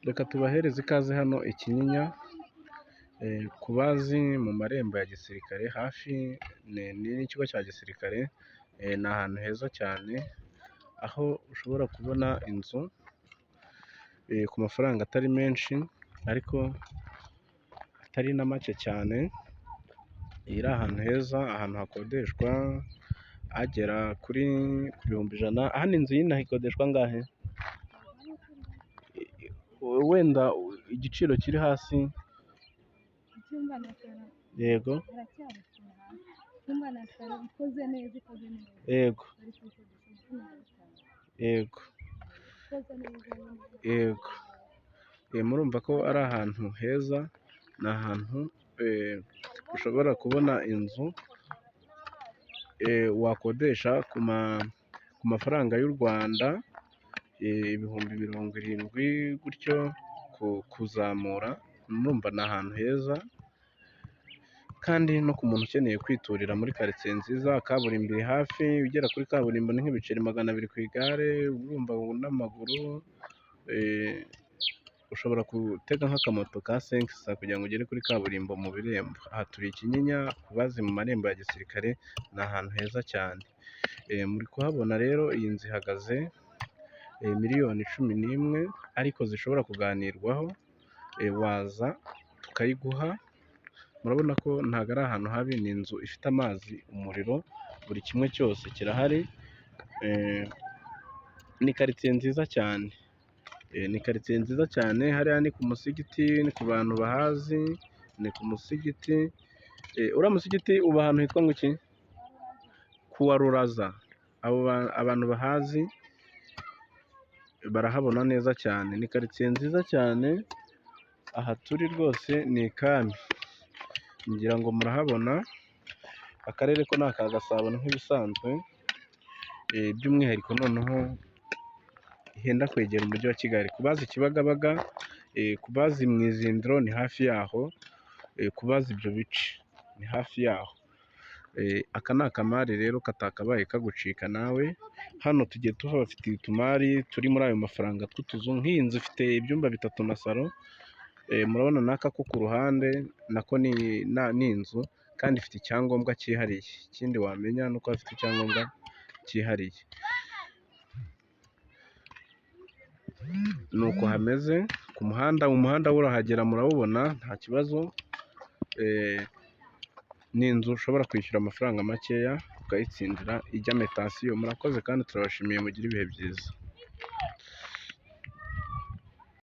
Reka tubahereze ikaze hano i Kinyinya, ku bazi mu marembo ya gisirikare hafi n'ikigo cya gisirikare, ni ahantu heza cyane, aho ushobora kubona inzu ku mafaranga atari menshi ariko atari na make cyane, iri ahantu heza, ahantu hakodeshwa agera kuri ibihumbi ijana. Hano inzu y'inaha ikodeshwa angahe? Wenda igiciro kiri hasi. Yego. Yego. Yego. Yego. Murumva ko ari ahantu heza, ni ahantu ushobora kubona inzu wakodesha ku mafaranga y'u Rwanda ibihumbi 70 gutyo kuzamura. Murumva ni ahantu heza, kandi no ku muntu ukeneye kwiturira muri karitsiye nziza, kaburimbo iri hafi, ugera kuri kaburimbo ni nk'ibiceri 200 ku igare, urumva n'amaguru ushobora gutega nk'akamoto ka 5 kugira ngo ugere kuri kaburimbo mu birembo. Aha turi i Kinyinya, ku bazi mu marembo ya gisirikare, ni ahantu heza cyane. Muri kuhabona rero iyi nzu ihagaze miliyoni 11 ariko zishobora kuganirwaho, waza tukayiguha. Murabona ko ntabwo ari ahantu habi, ni inzu ifite amazi, umuriro, buri kimwe cyose kirahari. Ni karitsiye nziza cyane, ni karitsiye nziza cyane. Hariya ni ku musigiti, ni ku bantu bahazi, ni ku musigiti. Uriya musigiti uba ahantu hitwa ngo iki? Kuwa Ruraza. Abantu bahazi barahabona neza cyane, ni karitsiye nziza cyane. Aha turi rwose ni ikami, ngira ngo murahabona. Akarere ko ni aka Gasabo nk'ibisanzwe, by'umwihariko noneho henda kwegera umujyi wa Kigali. Ku bazi Kibagabaga, ku bazi mu Izindiro ni hafi yaho, ku bazi ibyo bice ni hafi yaho. Aka ni akamari rero katakabaye kagucika nawe. Hano tugiye tubafitiye utumari turi muri ayo mafaranga tw'utuzu. Nk'iyi nzu ifite ibyumba 3 na salo. Murabona n'aka ko ku ruhande nako ni inzu, kandi ifite icyangombwa cyihariye. Ikindi wamenya ni uko afite icyangombwa cyihariye. Ni uko hameze ku muhanda. Umuhanda urahagera murawubona nta kibazo. Ni inzu ushobora kwishyura amafaranga makeya ukayitsindira ijya metasiyo. Murakoze kandi turabashimiye, mugire ibihe byiza.